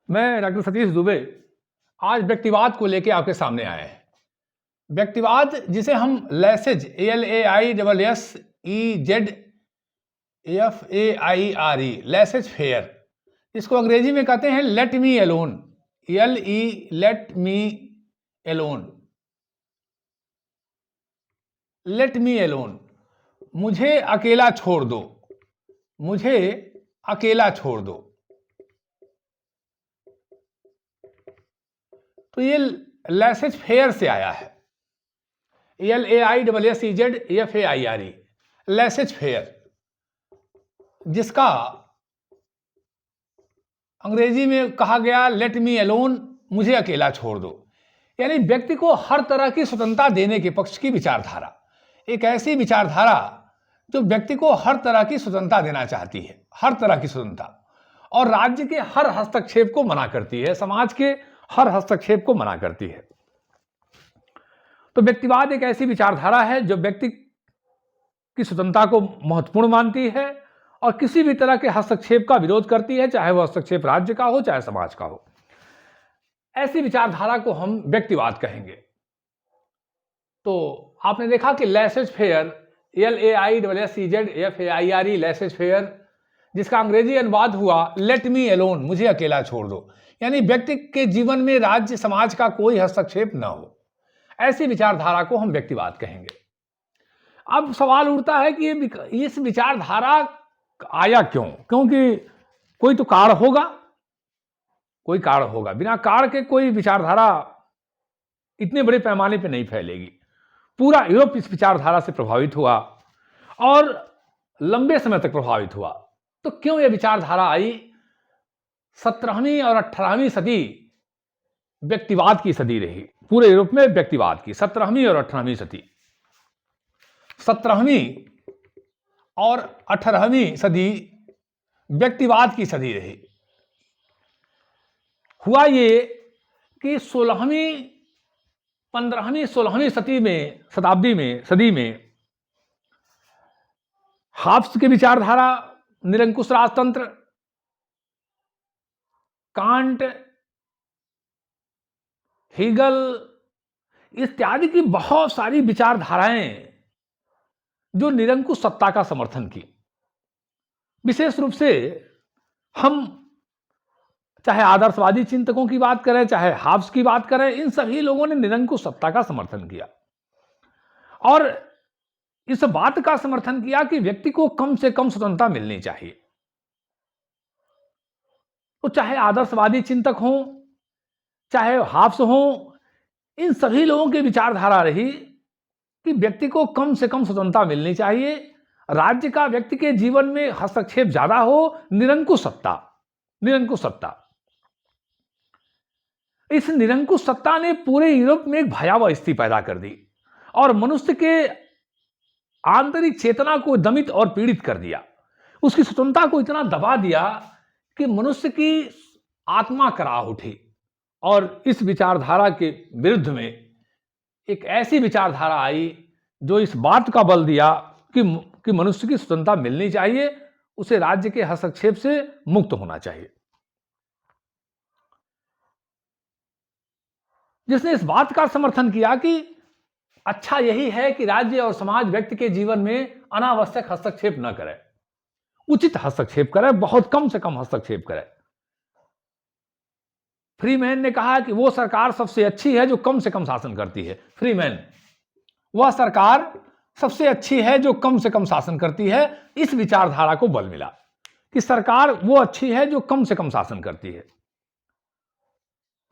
मैं डॉक्टर सतीश दुबे आज व्यक्तिवाद को लेकर आपके सामने आए हैं। व्यक्तिवाद जिसे हम लैसेज LAISEZFAIRE लैसेज फेयर, इसको अंग्रेजी में कहते हैं let me alone, let me alone, let me alone, मुझे अकेला छोड़ दो, मुझे अकेला छोड़ दो। तो ये लैसेज फेयर से आया है, LAISEZFAIRE लैसेज फेयर, जिसका अंग्रेजी में कहा गया लेट मी एलोन, मुझे अकेला छोड़ दो। यानी व्यक्ति को हर तरह की स्वतंत्रता देने के पक्ष की विचारधारा, एक ऐसी विचारधारा जो व्यक्ति को हर तरह की स्वतंत्रता देना चाहती है, हर तरह की स्वतंत्रता, और राज्य के हर हस्तक्षेप को मना करती है, समाज के हर हस्तक्षेप को मना करती है। तो व्यक्तिवाद एक ऐसी विचारधारा है जो व्यक्ति की स्वतंत्रता को महत्वपूर्ण मानती है और किसी भी तरह के हस्तक्षेप का विरोध करती है, चाहे वह हस्तक्षेप राज्य का हो चाहे समाज का हो। ऐसी विचारधारा को हम व्यक्तिवाद कहेंगे। तो आपने देखा कि लैसेज फेयर, LAISEZFAIRE लैसेज फेयर, जिसका अंग्रेजी अनुवाद हुआ लेट मी एलोन, मुझे अकेला छोड़ दो। यानी व्यक्ति के जीवन में राज्य समाज का कोई हस्तक्षेप न हो, ऐसी विचारधारा को हम व्यक्तिवाद कहेंगे। अब सवाल उठता है कि इस विचारधारा आया क्यों? क्योंकि कोई तो कारण होगा, कोई कारण होगा। बिना कारण के कोई विचारधारा इतने बड़े पैमाने पर नहीं फैलेगी। पूरा यूरोप इस विचारधारा से प्रभावित हुआ और लंबे समय तक प्रभावित हुआ। तो क्यों यह विचारधारा आई? 17वीं और 18वीं सदी व्यक्तिवाद की सदी रही पूरे यूरोप में। व्यक्तिवाद की 17वीं और 18वीं सदी, 17वीं और 18वीं सदी व्यक्तिवाद की सदी रही। हुआ ये कि 15वीं 16वीं सदी में हाब्स की विचारधारा, निरंकुश राजतंत्र, कांट, हेगल इत्यादि की बहुत सारी विचारधाराएं जो निरंकुश सत्ता का समर्थन की। विशेष रूप से हम चाहे आदर्शवादी चिंतकों की बात करें, चाहे हाब्स की बात करें, इन सभी लोगों ने निरंकुश सत्ता का समर्थन किया और इस बात का समर्थन किया कि व्यक्ति को कम से कम स्वतंत्रता मिलनी चाहिए। तो चाहे आदर्शवादी चिंतक हों, चाहे हाब्स हों, इन सभी लोगों की विचारधारा रही कि व्यक्ति को कम से कम स्वतंत्रता मिलनी चाहिए, राज्य का व्यक्ति के जीवन में हस्तक्षेप ज्यादा हो, निरंकुश सत्ता, निरंकुश सत्ता। इस निरंकुश सत्ता ने पूरे यूरोप में एक भयावह स्थिति पैदा कर दी और मनुष्य के आंतरिक चेतना को दमित और पीड़ित कर दिया। उसकी स्वतंत्रता को इतना दबा दिया कि मनुष्य की आत्मा कराह उठी और इस विचारधारा के विरुद्ध में एक ऐसी विचारधारा आई जो इस बात का बल दिया कि मनुष्य की स्वतंत्रता मिलनी चाहिए, उसे राज्य के हस्तक्षेप से मुक्त होना चाहिए। जिसने इस बात का समर्थन किया कि अच्छा यही है कि राज्य और समाज व्यक्ति के जीवन में अनावश्यक हस्तक्षेप न करे, उचित हस्तक्षेप करे, बहुत कम से कम हस्तक्षेप करे। फ्रीमैन ने कहा कि वो सरकार सबसे अच्छी है जो कम से कम शासन करती है। फ्रीमैन, वह सरकार सबसे अच्छी है जो कम से कम शासन करती है। इस विचारधारा को बल मिला कि सरकार वो अच्छी है जो कम से कम शासन करती है।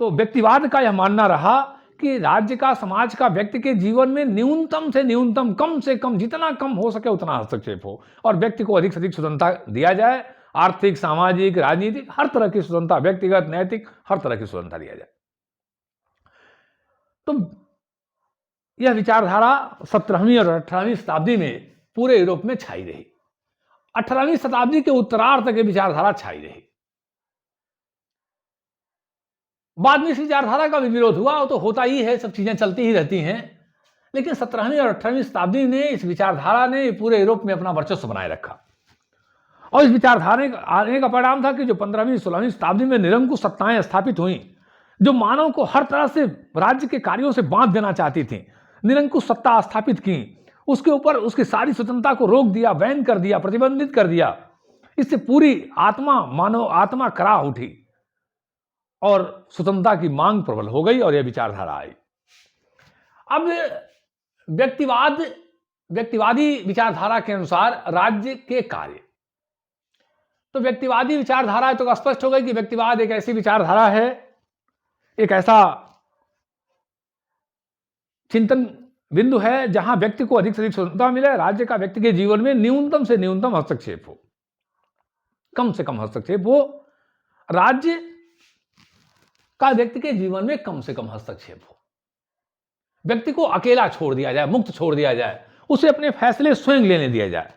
तो व्यक्तिवाद का यह मानना रहा कि राज्य का, समाज का व्यक्ति के जीवन में न्यूनतम से न्यूनतम, कम से कम, जितना कम हो सके उतना हस्तक्षेप हो और व्यक्ति को अधिक से अधिक स्वतंत्रता दिया जाए। आर्थिक, सामाजिक, राजनीतिक, हर तरह की स्वतंत्रता, व्यक्तिगत, नैतिक, हर तरह की स्वतंत्रता दिया जाए। तो यह विचारधारा 17वीं और 18वीं शताब्दी में पूरे यूरोप में छाई रही। 18वीं शताब्दी के उत्तरार्ध तक यह विचारधारा छाई रही। बाद में इस विचारधारा का भी विरोध हुआ, वो तो होता ही है, सब चीजें चलती ही रहती हैं। लेकिन 17वीं और 18वीं शताब्दी में इस विचारधारा ने पूरे यूरोप में अपना वर्चस्व बनाए रखा और इस विचारधारा के आने का परिणाम था कि जो 15वीं 16वीं शताब्दी में निरंकुश सत्ताएं स्थापित हुई, जो मानव को हर तरह से राज्य के कार्यों से बांध देना चाहती थी, निरंकुश सत्ता स्थापित की, उसके ऊपर उसकी सारी स्वतंत्रता को रोक दिया, बैन कर दिया, प्रतिबंधित कर दिया। इससे पूरी मानव आत्मा करा उठी और स्वतंत्रता की मांग प्रबल हो गई और यह विचारधारा आई। अब व्यक्तिवादी विचारधारा के अनुसार राज्य के कार्य, तो व्यक्तिवादी विचारधारा है तो स्पष्ट हो गई कि व्यक्तिवाद एक ऐसी विचारधारा है, एक ऐसा चिंतन बिंदु है जहां व्यक्ति को अधिक से अधिक स्वतंत्रता मिले, राज्य का व्यक्ति के जीवन में न्यूनतम से न्यूनतम हस्तक्षेप हो, कम से कम हस्तक्षेप हो, राज्य का व्यक्ति के जीवन में कम से कम हस्तक्षेप हो, व्यक्ति को अकेला छोड़ दिया जाए, मुक्त छोड़ दिया जाए, उसे अपने फैसले स्वयं लेने दिया जाए,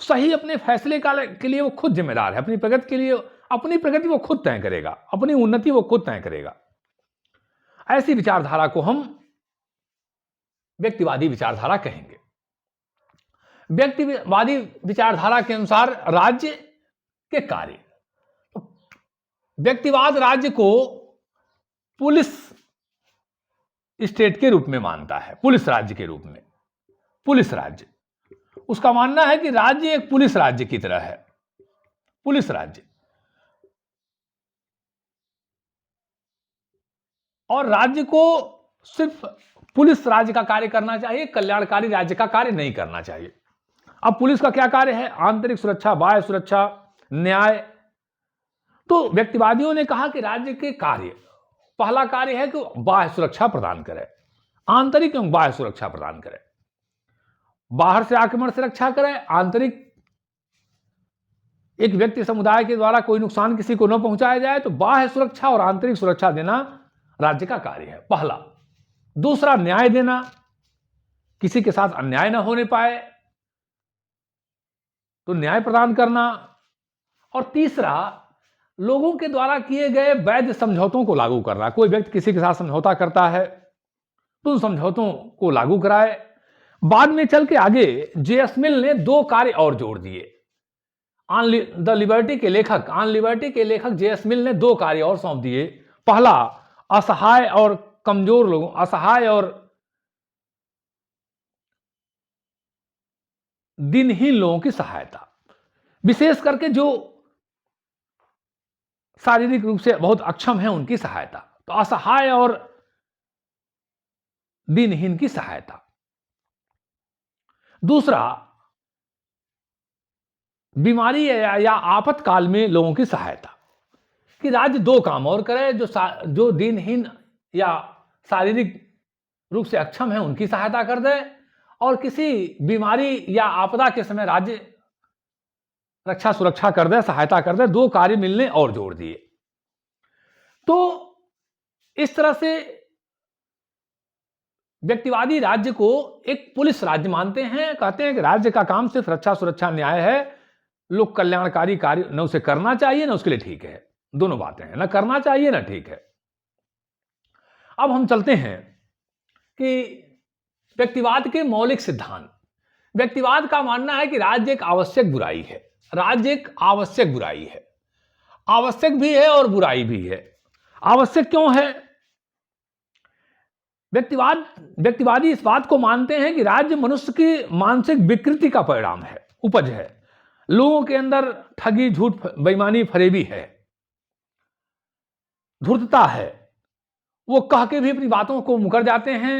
सही अपने फैसले के लिए वो खुद जिम्मेदार है, अपनी प्रगति के लिए अपनी प्रगति वो खुद तय करेगा, अपनी उन्नति वो खुद तय करेगा। ऐसी विचारधारा को हम व्यक्तिवादी विचारधारा कहेंगे। व्यक्तिवादी विचारधारा के अनुसार राज्य के कार्य, व्यक्तिवाद राज्य को पुलिस स्टेट के रूप में मानता है, पुलिस राज्य के रूप में, पुलिस राज्य। उसका मानना है कि राज्य एक पुलिस राज्य की तरह है, पुलिस राज्य, और राज्य को सिर्फ पुलिस राज्य का कार्य करना चाहिए, कल्याणकारी राज्य का कार्य नहीं करना चाहिए। अब पुलिस का क्या कार्य है? आंतरिक सुरक्षा, बाह्य सुरक्षा, न्याय। तो व्यक्तिवादियों ने कहा कि राज्य के कार्य, पहला कार्य है कि बाह्य सुरक्षा प्रदान करे, आंतरिक एवं बाह्य सुरक्षा प्रदान करे, बाहर से आक्रमण से रक्षा करे, आंतरिक एक व्यक्ति समुदाय के द्वारा कोई नुकसान किसी को न पहुंचाया जाए, तो बाह्य सुरक्षा और आंतरिक सुरक्षा देना राज्य का कार्य है, पहला। दूसरा, न्याय देना, किसी के साथ अन्याय न होने पाए तो न्याय प्रदान करना, और तीसरा, लोगों के द्वारा किए गए वैध समझौतों को लागू करना। कोई व्यक्ति किसी के साथ समझौता करता है तो उन समझौतों को लागू कराए। बाद में चल के आगे जे.एस. मिल ने दो कार्य और जोड़ दिए। ऑन लिबर्टी के लेखक जे.एस. मिल ने दो कार्य और सौंप दिए। पहला, असहाय और कमजोर लोगों, असहाय और दिनहीन लोगों की सहायता, विशेष करके जो शारीरिक रूप से बहुत अक्षम है उनकी सहायता। तो असहाय और दिनहीन की सहायता। दूसरा, बीमारी या आपातकाल में लोगों की सहायता, कि राज्य दो काम और करे, जो दिनहीन या शारीरिक रूप से अक्षम है उनकी सहायता कर दे, और किसी बीमारी या आपदा के समय राज्य रक्षा सुरक्षा कर दे, सहायता कर दे। दो कार्य मिलने और जोड़ दिए। तो इस तरह से व्यक्तिवादी राज्य को एक पुलिस राज्य मानते हैं, कहते हैं कि राज्य का काम सिर्फ रक्षा सुरक्षा न्याय है, लोग कल्याणकारी कार्य न उसे करना चाहिए न उसके लिए ठीक है, दोनों बातें हैं, न करना चाहिए न ठीक है। अब हम चलते हैं कि व्यक्तिवाद के मौलिक सिद्धांत। व्यक्तिवाद का मानना है कि राज्य एक आवश्यक बुराई है, राज्य एक आवश्यक बुराई है, आवश्यक भी है और बुराई भी है। आवश्यक क्यों है? व्यक्तिवादी इस बात को मानते हैं कि राज्य मनुष्य की मानसिक विकृति का परिणाम है, उपज है। लोगों के अंदर ठगी, झूठ, बेईमानी, फरेबी है, धूर्तता है, वो कह के भी अपनी बातों को मुकर जाते हैं।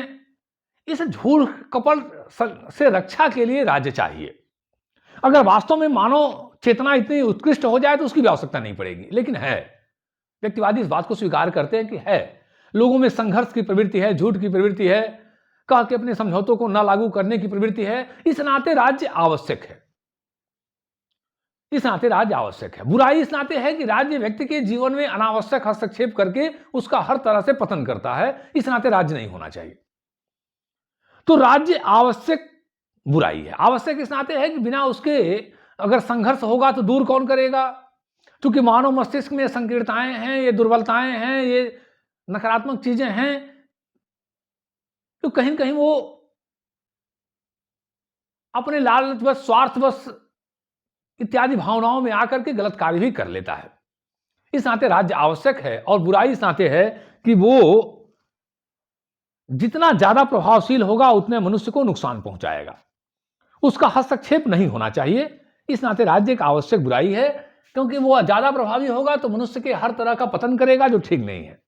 इस झूठ कपट से रक्षा के लिए राज्य चाहिए। अगर वास्तव में मानव चेतना इतनी उत्कृष्ट हो जाए तो उसकी भी आवश्यकता नहीं पड़ेगी, लेकिन है। व्यक्तिवादी इस बात को स्वीकार करते हैं कि है, लोगों में संघर्ष की प्रवृत्ति है, झूठ की प्रवृत्ति है, कह के अपने समझौतों को न लागू करने की प्रवृत्ति है। इस नाते राज्य आवश्यक है, इस नाते राज्य आवश्यक है। बुराई इस नाते है कि राज्य व्यक्ति के जीवन में अनावश्यक हस्तक्षेप करके उसका हर तरह से पतन करता है, इस नाते राज्य नहीं होना चाहिए। तो राज्य आवश्यक बुराई है। आवश्यक इस नाते है कि बिना उसके अगर संघर्ष होगा तो दूर कौन करेगा? क्योंकि मानव मस्तिष्क में संकीर्णताएं हैं, ये दुर्बलताएं हैं, ये नकारात्मक चीजें हैं, तो कहीं न कहीं वो अपने लालचवश, स्वार्थवश इत्यादि भावनाओं में आकर के गलत कार्य भी कर लेता है। इस नाते राज्य आवश्यक है, और बुराई इस नाते है कि वो जितना ज्यादा प्रभावशील होगा उतने मनुष्य को नुकसान पहुंचाएगा। उसका हस्तक्षेप नहीं होना चाहिए। इस नाते राज्य एक आवश्यक बुराई है, क्योंकि वो ज्यादा प्रभावी होगा तो मनुष्य के हर तरह का पतन करेगा, जो ठीक नहीं है।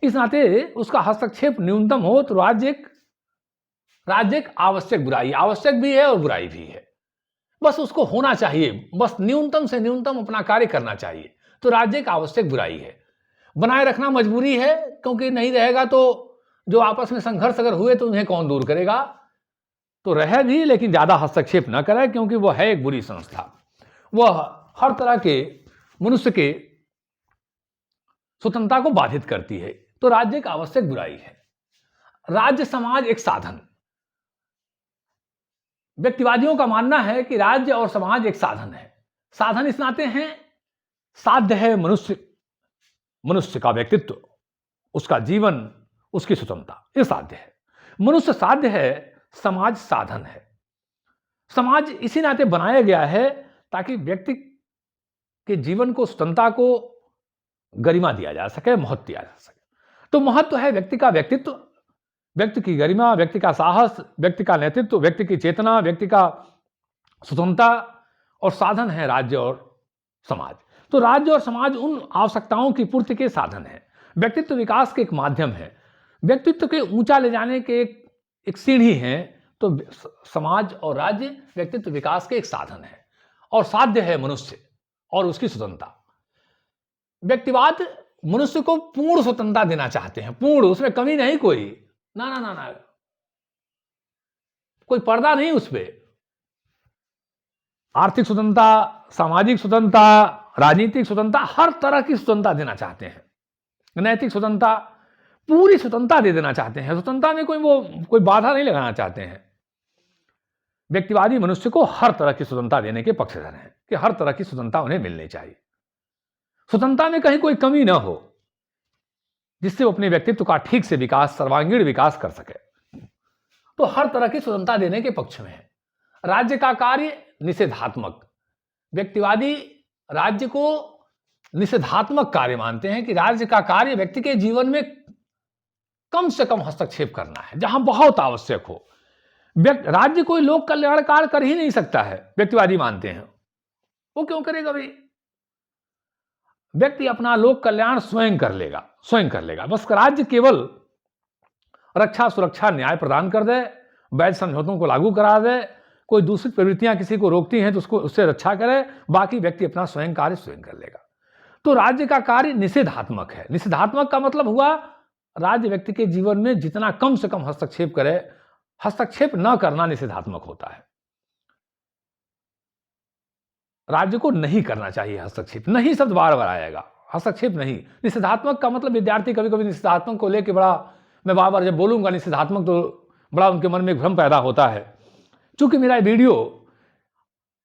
इस नाते उसका हस्तक्षेप न्यूनतम हो तो राज्य एक आवश्यक बुराई, आवश्यक भी है और बुराई भी है। बस उसको होना चाहिए, बस न्यूनतम से न्यूनतम अपना कार्य करना चाहिए, तो राज्य एक आवश्यक बुराई है। बनाए रखना मजबूरी है, क्योंकि नहीं रहेगा तो जो आपस में संघर्ष अगर हुए तो उन्हें कौन दूर करेगा। तो रहे भी, लेकिन ज्यादा हस्तक्षेप न करे, क्योंकि वह है एक बुरी संस्था। वह हर तरह के मनुष्य के स्वतंत्रता को बाधित करती है। तो राज्य एक आवश्यक बुराई है। राज्य समाज एक साधन। व्यक्तिवादियों का मानना है कि राज्य और समाज एक साधन है। साधन इस नाते हैं, साध्य है मनुष्य का व्यक्तित्व, उसका जीवन, उसकी स्वतंत्रता, ये साध्य है। मनुष्य साध्य है, समाज साधन है। समाज इसी नाते बनाया गया है ताकि व्यक्ति के जीवन को, स्वतंत्रता को गरिमा दिया जा सके, महत्व दिया जा सके। तो महत्व है व्यक्ति का व्यक्तित्व, व्यक्ति की गरिमा, व्यक्ति का साहस, व्यक्ति का नेतृत्व, व्यक्ति की चेतना, व्यक्ति का स्वतंत्रता, और साधन है राज्य और समाज। तो राज्य और समाज उन आवश्यकताओं की पूर्ति के साधन है, व्यक्तित्व विकास के एक माध्यम है, व्यक्तित्व के ऊंचा ले जाने के एक सीढ़ी है। तो समाज और राज्य व्यक्तित्व विकास के एक साधन है, और साध्य है मनुष्य और उसकी स्वतंत्रता। व्यक्तिवाद मनुष्य को पूर्ण स्वतंत्रता देना चाहते हैं, पूर्ण, उसमें कमी नहीं कोई, ना ना ना ना, कोई पर्दा नहीं उस पर। आर्थिक स्वतंत्रता, सामाजिक स्वतंत्रता, राजनीतिक स्वतंत्रता, हर तरह की स्वतंत्रता देना चाहते हैं। नैतिक स्वतंत्रता, पूरी स्वतंत्रता दे देना चाहते हैं। स्वतंत्रता में कोई बाधा नहीं लगाना चाहते हैं। व्यक्तिवादी मनुष्य को हर तरह की स्वतंत्रता देने के पक्षधर हैं कि हर तरह की स्वतंत्रता उन्हें मिलनी चाहिए। स्वतंत्रता में कहीं कोई कमी ना हो, जिससे वो अपने व्यक्तित्व का ठीक से विकास, सर्वांगीण विकास कर सके। तो हर तरह की स्वतंत्रता देने के पक्ष में है। राज्य का कार्य निषेधात्मक। व्यक्तिवादी राज्य को निषेधात्मक कार्य मानते हैं कि राज्य का कार्य व्यक्ति के जीवन में कम से कम हस्तक्षेप करना है, जहां बहुत आवश्यक हो। राज्य कोई लोक कल्याण कार्य कर ही नहीं सकता है, व्यक्तिवादी मानते हैं। वो क्यों करेगा भाई? व्यक्ति अपना लोक कल्याण स्वयं कर लेगा। बस राज्य केवल रक्षा, सुरक्षा, न्याय प्रदान कर दे, वैध समझौतों को लागू करा दे, कोई दूसरी प्रवृत्तियां किसी को रोकती हैं तो उसको उससे रक्षा करे, बाकी व्यक्ति अपना स्वयं कार्य स्वयं कर लेगा। तो राज्य का कार्य निषेधात्मक है। निषेधात्मक का मतलब हुआ राज्य व्यक्ति के जीवन में जितना कम से कम हस्तक्षेप करे, हस्तक्षेप न करना निषेधात्मक होता है। राज्य को नहीं करना चाहिए हस्तक्षेप, नहीं शब्द बार बार आएगा, हस्तक्षेप नहीं। निषेधात्मक का मतलब विद्यार्थी कभी कभी निषेधात्मक को लेकर बड़ा, मैं बार बार जब बोलूंगा निषेधात्मक तो बड़ा उनके मन में एक भ्रम पैदा होता है। चूंकि मेरा वीडियो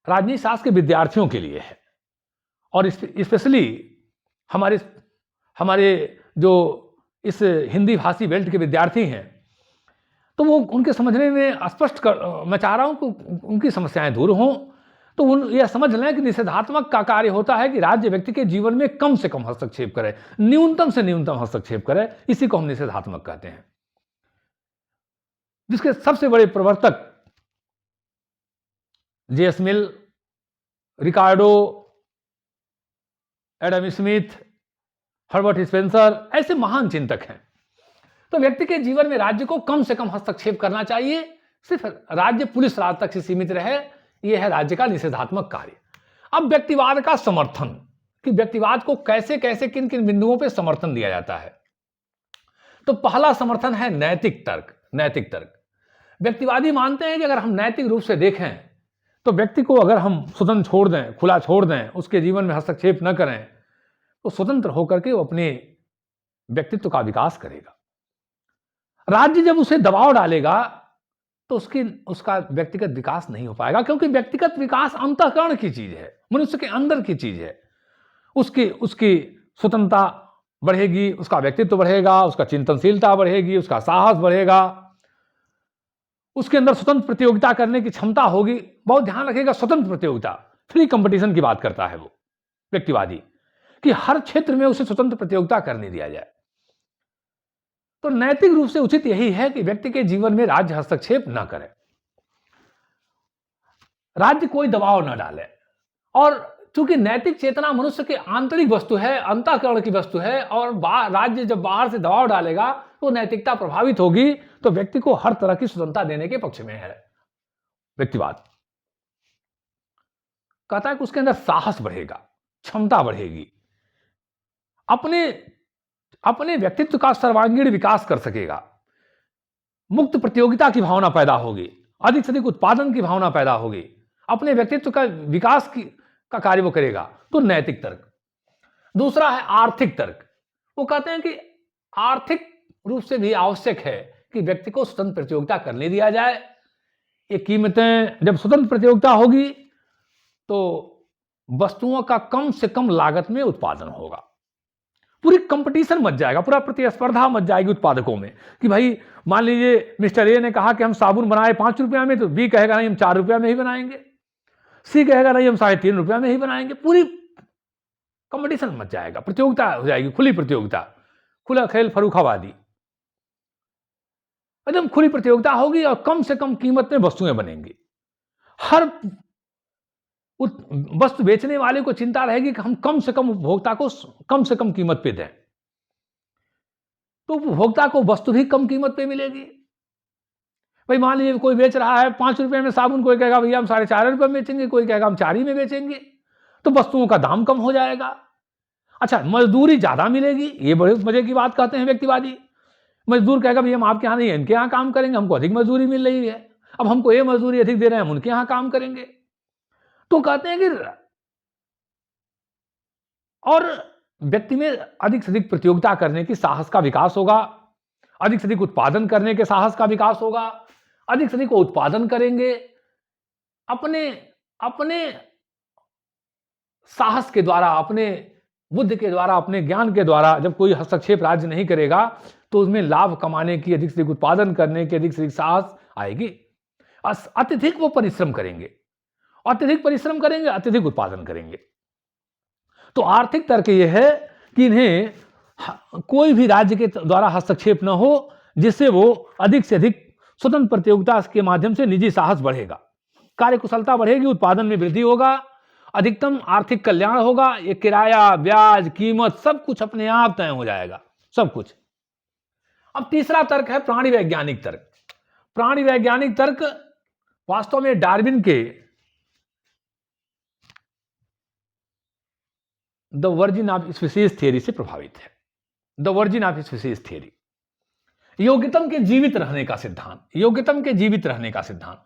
राजनीति शास्त्र के विद्यार्थियों के लिए है, और स्पेशली हमारे जो इस हिंदी भाषी बेल्ट के विद्यार्थी हैं, तो वो उनके समझने में मैं चाह रहा हूं कि उनकी समस्याएं दूर हों। तो यह समझ लें कि निषेधात्मक का कार्य होता है कि राज्य व्यक्ति के जीवन में कम से कम हस्तक्षेप करे, न्यूनतम से न्यूनतम हस्तक्षेप करे, इसी को हम निषेधात्मक कहते हैं। जिसके सबसे बड़े प्रवर्तक जे.एस. मिल, रिकार्डो, एडम स्मिथ, हर्बर्ट स्पेंसर, ऐसे महान चिंतक हैं। तो व्यक्ति के जीवन में राज्य को कम से कम हस्तक्षेप करना चाहिए, सिर्फ राज्य पुलिस राज तक से सीमित रहे, यह है राज्य का निषेधात्मक कार्य। अब व्यक्तिवाद का समर्थन, कि व्यक्तिवाद को कैसे कैसे किन किन बिंदुओं पर समर्थन दिया जाता है। तो पहला समर्थन है नैतिक तर्क। व्यक्तिवादी मानते हैं कि अगर हम नैतिक रूप से देखें तो व्यक्ति को अगर हम स्वतंत्र छोड़ दें, खुला छोड़ दें, उसके जीवन में हस्तक्षेप न करें, तो स्वतंत्र होकर के वो अपने व्यक्तित्व का विकास करेगा। राज्य जब उसे दबाव डालेगा तो उसका व्यक्तिगत विकास नहीं हो पाएगा, क्योंकि व्यक्तिगत विकास अंतःकरण की चीज है, मनुष्य के अंदर की चीज है। उसकी स्वतंत्रता बढ़ेगी, उसका व्यक्तित्व बढ़ेगा, उसका चिंतनशीलता बढ़ेगी, उसका साहस बढ़ेगा, उसके अंदर स्वतंत्र प्रतियोगिता करने की क्षमता होगी। बहुत ध्यान रखिएगा, स्वतंत्र प्रतियोगिता, फ्री कंपटीशन की बात करता है वो व्यक्तिवादी, कि हर क्षेत्र में उसे स्वतंत्र प्रतियोगिता करने दिया जाए। तो नैतिक रूप से उचित यही है कि व्यक्ति के जीवन में राज्य हस्तक्षेप न करे, राज्य कोई दबाव न डाले। और चूंकि नैतिक चेतना मनुष्य की आंतरिक वस्तु है, अंतःकरण की वस्तु है, और राज्य जब बाहर से दबाव डालेगा तो नैतिकता प्रभावित होगी, तो व्यक्ति को हर तरह की स्वतंत्रता देने के पक्ष में है व्यक्तिवाद। कहता है कि उसके अंदर साहस बढ़ेगा, क्षमता बढ़ेगी, अपने व्यक्तित्व का सर्वांगीण विकास कर सकेगा, मुक्त प्रतियोगिता की भावना पैदा होगी, अधिक से अधिक उत्पादन की भावना पैदा होगी, अपने व्यक्तित्व का विकास का कार्य वो करेगा। तो नैतिक तर्क। दूसरा है आर्थिक तर्क। वो कहते हैं कि आर्थिक रूप से भी आवश्यक है कि व्यक्ति को स्वतंत्र प्रतियोगिता करने दिया जाए। ये कीमतें, जब स्वतंत्र प्रतियोगिता होगी तो वस्तुओं का कम से कम लागत में उत्पादन होगा, पूरी कंपटीशन मच जाएगा, पूरा प्रतिस्पर्धा मच जाएगी उत्पादकों में, कि भाई मान लीजिए मिस्टर ए ने कहा कि हम साबुन बनाए 5 रुपया में, तो बी कहेगा नहीं हम 4 रुपया में ही बनाएंगे, सी कहेगा नहीं हम 3.5 रुपया में ही बनाएंगे। पूरी कंपटीशन मच जाएगा, प्रतियोगिता हो जाएगी, खुली प्रतियोगिता, खुला खेल फर्रुखाबादी, एकदम खुली प्रतियोगिता होगी और कम से कम कीमत में वस्तुएं बनेंगी। हर वस्तु बेचने वाले को चिंता रहेगी कि हम कम से कम उपभोक्ता को कम से कम कीमत पे दें, तो उपभोक्ता को वस्तु भी कम कीमत पे मिलेगी। भाई मान लीजिए कोई बेच रहा है 5 रुपए में साबुन, कोई कहेगा भैया हम 4.5 रुपए में बेचेंगे, कोई कहेगा हम 4 ही में बेचेंगे, तो वस्तुओं का दाम कम हो जाएगा। अच्छा, मजदूरी ज्यादा मिलेगी, ये बड़े मजे की बात कहते हैं व्यक्तिवादी। मजदूर कहेगा भैया हम आपके यहाँ नहीं, इनके यहाँ काम करेंगे, हमको अधिक मजदूरी मिल रही है, अब हमको ये मजदूरी अधिक दे रहे हैं, हम उनके यहाँ काम करेंगे। तो कहते हैं कि और व्यक्ति में अधिक से अधिक प्रतियोगिता करने की साहस का विकास होगा, अधिक से अधिक उत्पादन करने के साहस का विकास होगा, अधिक से अधिक उत्पादन करेंगे, अपने साहस के द्वारा, अपने बुद्धि के द्वारा, अपने ज्ञान के द्वारा। जब कोई हस्तक्षेप राज्य नहीं करेगा तो उसमें लाभ कमाने की, अधिक से अधिक उत्पादन करने की अधिक से अधिक साहस आएगी। अत्यधिक वो परिश्रम करेंगे, अत्यधिक परिश्रम करेंगे, अत्यधिक उत्पादन करेंगे। तो आर्थिक तर्क यह है कि इन्हें कोई भी राज्य के द्वारा हस्तक्षेप न हो, जिससे वो अधिक से अधिक स्वतंत्र प्रतियोगिता के माध्यम से निजी साहस बढ़ेगा, कार्यकुशलता बढ़ेगी, उत्पादन में वृद्धि होगा, अधिकतम आर्थिक कल्याण होगा। ये किराया, ब्याज, कीमत सब कुछ अपने आप तय हो जाएगा, सब कुछ। अब तीसरा तर्क है प्राणी वैज्ञानिक तर्क। प्राणी वैज्ञानिक तर्क वास्तव में डार्विन के the origin of species theory से प्रभावित है। The origin of species theory, योग्यतम के जीवित रहने का सिद्धांत, योग्यतम के जीवित रहने का सिद्धांत।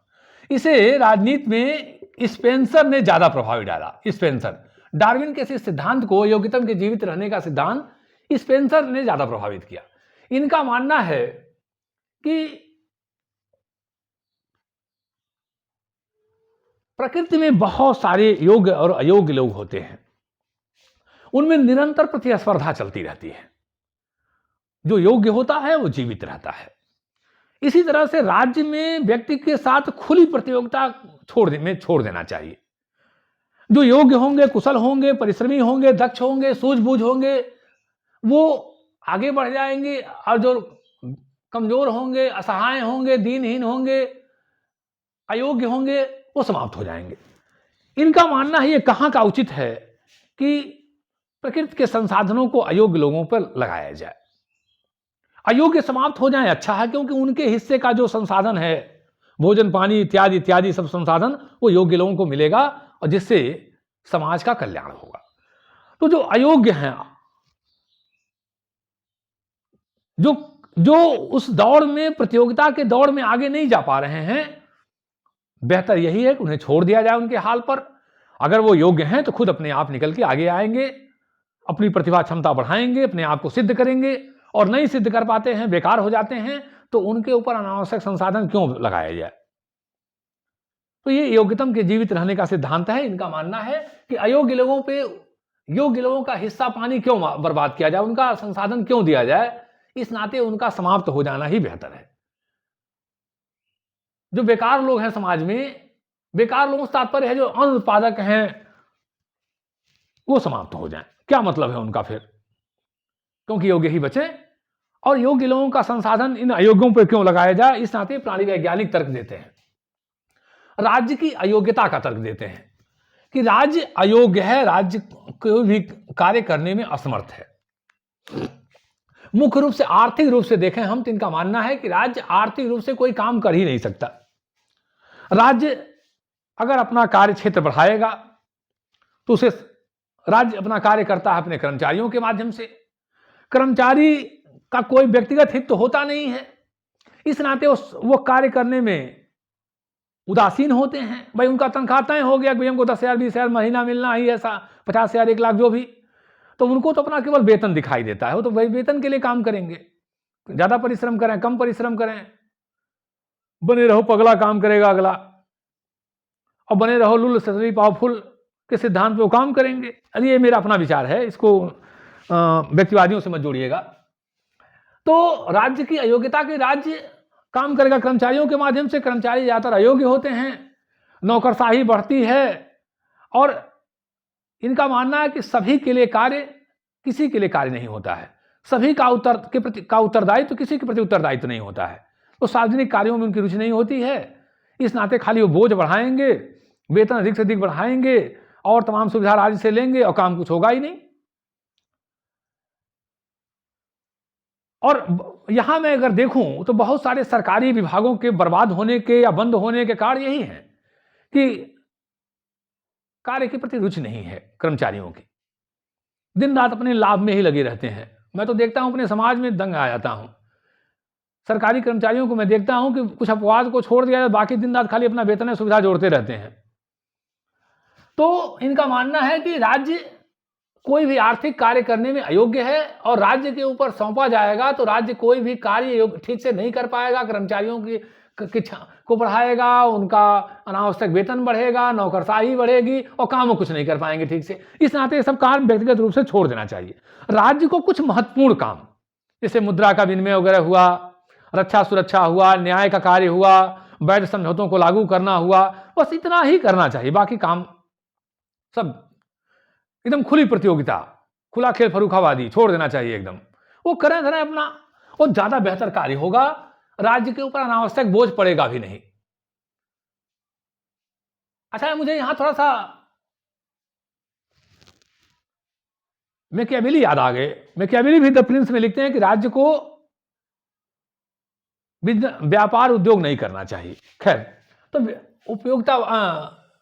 इसे राजनीति में स्पेंसर ने ज्यादा प्रभाव डाला। स्पेंसर, डार्विन के इस सिद्धांत को, योग्यतम के जीवित रहने का सिद्धांत, स्पेंसर ने ज्यादा प्रभावित किया। इनका मानना है कि प्रकृति में बहुत सारे योग्य और अयोग्य लोग होते हैं, उनमें निरंतर प्रतिस्पर्धा चलती रहती है। जो योग्य होता है वो जीवित रहता है। इसी तरह से राज्य में व्यक्ति के साथ खुली प्रतियोगिता छोड़ देना चाहिए। जो योग्य होंगे, कुशल होंगे, परिश्रमी होंगे, दक्ष होंगे, सूझबूझ होंगे, वो आगे बढ़ जाएंगे, और जो कमजोर होंगे, असहाय होंगे, दीनहीन होंगे, अयोग्य होंगे, वो समाप्त हो जाएंगे। इनका मानना है, ये कहाँ का उचित है कि प्रकृति के संसाधनों को अयोग्य लोगों पर लगाया जाए, अयोग्य समाप्त हो जाए, अच्छा है, क्योंकि उनके हिस्से का जो संसाधन है, भोजन, पानी इत्यादि इत्यादि सब संसाधन, वो योग्य लोगों को मिलेगा, और जिससे समाज का कल्याण होगा। तो जो अयोग्य हैं, जो उस दौड़ में, प्रतियोगिता के दौड़ में आगे नहीं जा पा रहे हैं, बेहतर यही है कि उन्हें छोड़ दिया जाए उनके हाल पर। अगर वो योग्य हैं तो खुद अपने आप निकल के आगे आएंगे, अपनी प्रतिभा क्षमता बढ़ाएंगे, अपने आप को सिद्ध करेंगे, और नहीं सिद्ध कर पाते हैं, बेकार हो जाते हैं, तो उनके ऊपर अनावश्यक संसाधन क्यों लगाया जाए। तो ये योग्यतम के जीवित रहने का सिद्धांत है। इनका मानना है कि अयोग्य लोगों पे योग्य लोगों का हिस्सा पानी क्यों बर्बाद किया जाए, उनका संसाधन क्यों दिया जाए, इस नाते उनका समाप्त हो जाना ही बेहतर है। जो बेकार लोग हैं समाज में, बेकार लोगों से तात्पर्य है जो अनुत्पादक हैं वो समाप्त हो जाएं। क्या मतलब है उनका फिर? क्योंकि योग्य ही बचे, और योग्य लोगों का संसाधन इन अयोग्यों पर क्यों लगाया जाए, इस नाते प्राणी वैज्ञानिक तर्क देते हैं। राज्य की अयोग्यता का तर्क देते हैं कि राज्य अयोग्य है, राज्य कोई भी कार्य करने में असमर्थ है। मुख्य रूप से आर्थिक रूप से देखें हम तो इनका मानना है कि राज्य आर्थिक रूप से कोई काम कर ही नहीं सकता। राज्य अगर अपना कार्य क्षेत्र बढ़ाएगा तो उसे राज्य अपना कार्य करता है अपने कर्मचारियों के माध्यम से। कर्मचारी का कोई व्यक्तिगत हित तो होता नहीं है, इस नाते वो कार्य करने में उदासीन होते हैं। भाई उनका तनख्वाह तय हो गया, भाई हमको 10,000 20,000 महीना मिलना ही, ऐसा 50,000 1 लाख जो भी, तो उनको तो अपना केवल वेतन दिखाई देता है। वो तो भाई वेतन के लिए काम करेंगे, ज्यादा परिश्रम करें कम परिश्रम करें, बने रहो पगला काम करेगा अगला, और बने रहो लुल ससरी पावरफुल के सिद्धांत पे वो काम करेंगे। अरे ये मेरा अपना विचार है, इसको व्यक्तिवादियों से मत जोड़िएगा। तो राज्य की अयोग्यता के, राज्य काम करेगा कर्मचारियों के माध्यम से, कर्मचारी ज्यादातर अयोग्य होते हैं, नौकरशाही बढ़ती है, और इनका मानना है कि सभी के लिए कार्य किसी के लिए कार्य नहीं होता है, सभी का उत्तरदायित्व किसी के प्रति उत्तरदायित्व नहीं होता है। तो सार्वजनिक कार्यों में उनकी रुचि नहीं होती है, इस नाते खाली वो बोझ बढ़ाएंगे, वेतन अधिक से अधिक बढ़ाएंगे और तमाम सुविधा राज्य से लेंगे और काम कुछ होगा ही नहीं। और यहां मैं अगर देखूं तो बहुत सारे सरकारी विभागों के बर्बाद होने के या बंद होने के कारण यही है कि कार्य के प्रति रुचि नहीं है कर्मचारियों की, दिन रात अपने लाभ में ही लगे रहते हैं। मैं तो देखता हूं अपने समाज में दंग आ जाता हूं, सरकारी कर्मचारियों को मैं देखता हूं कि कुछ अपवाद को छोड़ दिया, बाकी दिन रात खाली अपना वेतन सुविधा जोड़ते रहते हैं। तो इनका मानना है कि राज्य कोई भी आर्थिक कार्य करने में अयोग्य है, और राज्य के ऊपर सौंपा जाएगा तो राज्य कोई भी कार्य ठीक से नहीं कर पाएगा, कर्मचारियों को बढ़ाएगा, उनका अनावश्यक वेतन बढ़ेगा, नौकरशाही बढ़ेगी और काम कुछ नहीं कर पाएंगे ठीक से। इस नाते सब काम व्यक्तिगत रूप से छोड़ देना चाहिए। राज्य को कुछ महत्वपूर्ण काम, जैसे मुद्रा का विनिमय वगैरह हुआ, रक्षा सुरक्षा हुआ, न्याय का कार्य हुआ, वैध समझौतों को लागू करना हुआ, बस इतना ही करना चाहिए। बाकी काम सब एकदम खुली प्रतियोगिता, खुला खेल फरूखाबादी छोड़ देना चाहिए एकदम। वो करें धरें अपना, वो ज्यादा बेहतर कार्य होगा, राज्य के ऊपर अनावश्यक बोझ पड़ेगा भी नहीं। अच्छा, मुझे यहां थोड़ा सा मैकियावेली याद आ गए। मैकियावेली भी द प्रिंस में लिखते हैं कि राज्य को व्यापार उद्योग नहीं करना चाहिए। खैर, तो उपयोगिता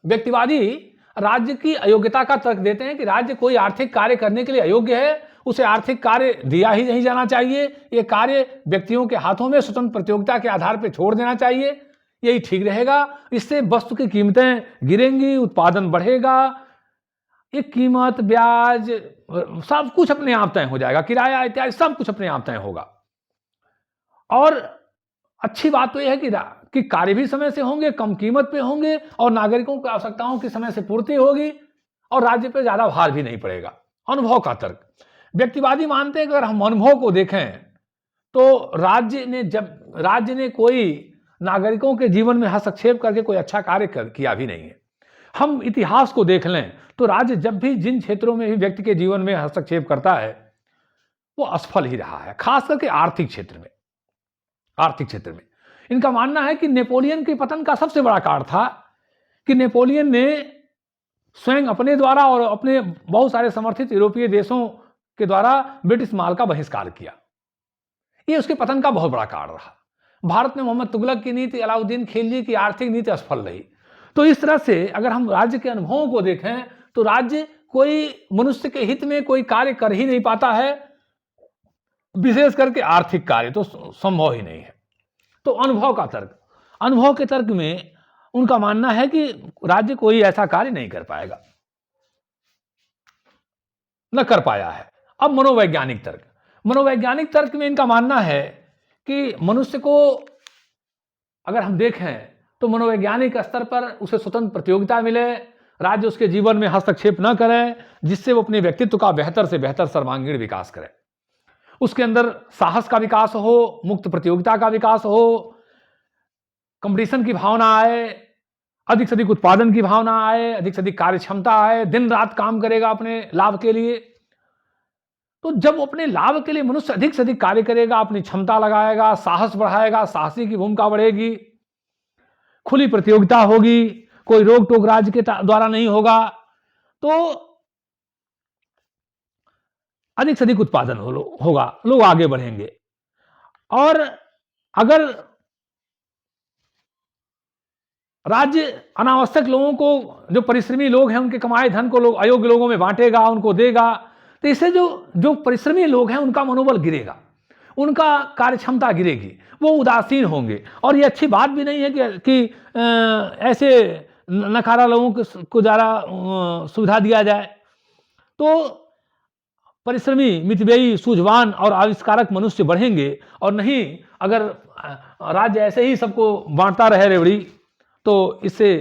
व्यक्तिवादी राज्य की अयोग्यता का तर्क देते हैं कि राज्य कोई आर्थिक कार्य करने के लिए अयोग्य है, उसे आर्थिक कार्य दिया ही नहीं जाना चाहिए, ये कार्य व्यक्तियों के हाथों में स्वतंत्र प्रतियोगिता के आधार पर छोड़ देना चाहिए, यही ठीक रहेगा। इससे वस्तु की कीमतें गिरेंगी, उत्पादन बढ़ेगा, ये कीमत ब्याज सब कुछ अपने आप तय हो जाएगा, किराया इत्यादि सब कुछ अपने आप तय होगा। और अच्छी बात तो यह है कि कार्य भी समय से होंगे, कम कीमत पे होंगे, और नागरिकों की आवश्यकताओं की समय से पूर्ति होगी, और राज्य पे ज्यादा भार भी नहीं पड़ेगा। अनुभव का तर्क, व्यक्तिवादी मानते हैं कि अगर हम अनुभव को देखें तो राज्य ने कोई नागरिकों के जीवन में हस्तक्षेप करके कोई अच्छा कार्य किया भी नहीं है। हम इतिहास को देख लें तो राज्य जब भी जिन क्षेत्रों में भी व्यक्ति के जीवन में हस्तक्षेप करता है वो असफल ही रहा है, खास करके आर्थिक क्षेत्र में। इनका मानना है कि नेपोलियन के पतन का सबसे बड़ा कारण था कि नेपोलियन ने स्वयं अपने द्वारा और अपने बहुत सारे समर्थित यूरोपीय देशों के द्वारा ब्रिटिश माल का बहिष्कार किया। यह उसके पतन का बहुत बड़ा कारण रहा। भारत में मोहम्मद तुगलक की नीति, अलाउद्दीन खिलजी की आर्थिक नीति असफल रही। तो इस तरह से अगर हम राज्य के अनुभवों को देखें तो राज्य कोई मनुष्य के हित में कोई कार्य कर ही नहीं पाता है, विशेष करके आर्थिक कार्य तो संभव ही नहीं है। तो अनुभव के तर्क में उनका मानना है कि राज्य कोई ऐसा कार्य नहीं कर पाएगा, न कर पाया है। अब मनोवैज्ञानिक तर्क में इनका मानना है कि मनुष्य को अगर हम देखें तो मनोवैज्ञानिक स्तर पर उसे स्वतंत्र प्रतियोगिता मिले, राज्य उसके जीवन में हस्तक्षेप न करे, जिससे वो अपने व्यक्तित्व का बेहतर से बेहतर सर्वांगीण विकास करे। उसके अंदर साहस का विकास हो, मुक्त प्रतियोगिता का विकास हो, कंपटीशन की भावना आए, अधिक से अधिक उत्पादन की भावना आए, अधिक से अधिक कार्य क्षमता आए, दिन रात काम करेगा अपने लाभ के लिए। तो जब अपने लाभ के लिए मनुष्य अधिक से अधिक कार्य करेगा, अपनी क्षमता लगाएगा, साहस बढ़ाएगा, साहसी की भूमिका बढ़ेगी, खुली प्रतियोगिता होगी, कोई रोक टोक राज्य के द्वारा नहीं होगा, तो अधिक से अधिक उत्पादन होगा, लोग आगे बढ़ेंगे। और अगर राज्य अनावश्यक लोगों को, जो परिश्रमी लोग हैं, उनके कमाए धन को लोग अयोग्य लोगों में बांटेगा, उनको देगा, तो इससे जो जो परिश्रमी लोग हैं उनका मनोबल गिरेगा, उनका कार्य क्षमता गिरेगी, वो उदासीन होंगे। और ये अच्छी बात भी नहीं है कि ऐसे नकारा लोगों को ज़्यादा सुविधा दिया जाए। तो परिश्रमी, मितव्ययी, सूझवान और आविष्कारक मनुष्य बढ़ेंगे, और नहीं अगर राज्य ऐसे ही सबको बांटता रहे रेवड़ी, तो इससे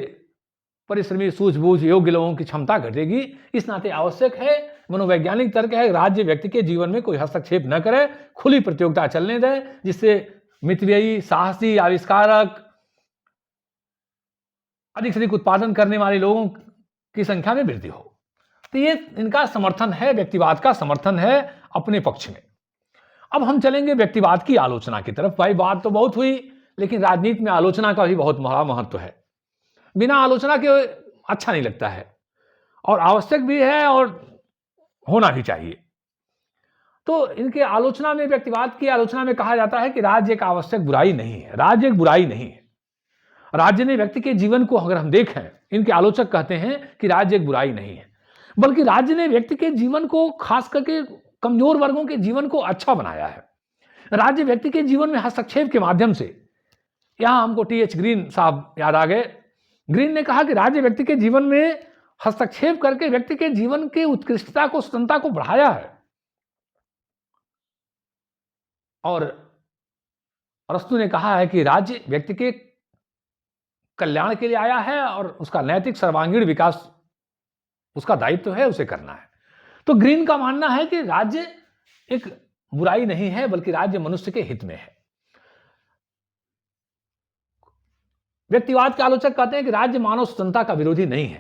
परिश्रमी, सूझबूझ, योग्य लोगों की क्षमता घटेगी। इस नाते आवश्यक है, मनोवैज्ञानिक तर्क है, राज्य व्यक्ति के जीवन में कोई हस्तक्षेप न करे, खुली प्रतियोगिता चलने दे, जिससे मितव्ययी, साहसी, आविष्कारक, अधिक से अधिक उत्पादन करने वाले लोगों की संख्या में वृद्धि हो। तो ये इनका समर्थन है, व्यक्तिवाद का समर्थन है अपने पक्ष में। अब हम चलेंगे व्यक्तिवाद की आलोचना की तरफ। भाई बात तो बहुत हुई, लेकिन राजनीति में आलोचना का भी बहुत बड़ा महत्व है। बिना आलोचना के अच्छा नहीं लगता है, और आवश्यक भी है, और होना भी चाहिए। तो इनके आलोचना में, व्यक्तिवाद की आलोचना में कहा जाता है कि राज्य एक आवश्यक बुराई नहीं है, राज्य एक बुराई नहीं है। राज्य ने व्यक्ति के जीवन को अगर हम देखें, इनके आलोचक कहते हैं कि राज्य एक बुराई नहीं है, बल्कि राज्य ने व्यक्ति के जीवन को, खास करके कमजोर वर्गों के जीवन को अच्छा बनाया है। राज्य व्यक्ति के जीवन में हस्तक्षेप के माध्यम से, यहां हमको टी.एच. ग्रीन साहब याद आ गए। ग्रीन ने कहा कि राज्य व्यक्ति के जीवन में हस्तक्षेप करके व्यक्ति के जीवन की उत्कृष्टता को, स्वतंत्रता को बढ़ाया है। और अरस्तु ने कहा है कि राज्य व्यक्ति के कल्याण के लिए आया है, और उसका नैतिक सर्वांगीण विकास उसका दायित्व है, उसे करना है। तो ग्रीन का मानना है कि राज्य एक बुराई नहीं है, बल्कि राज्य मनुष्य के हित में है। व्यक्तिवाद के आलोचक कहते हैं कि राज्य मानव स्वतंत्रता का विरोधी नहीं है,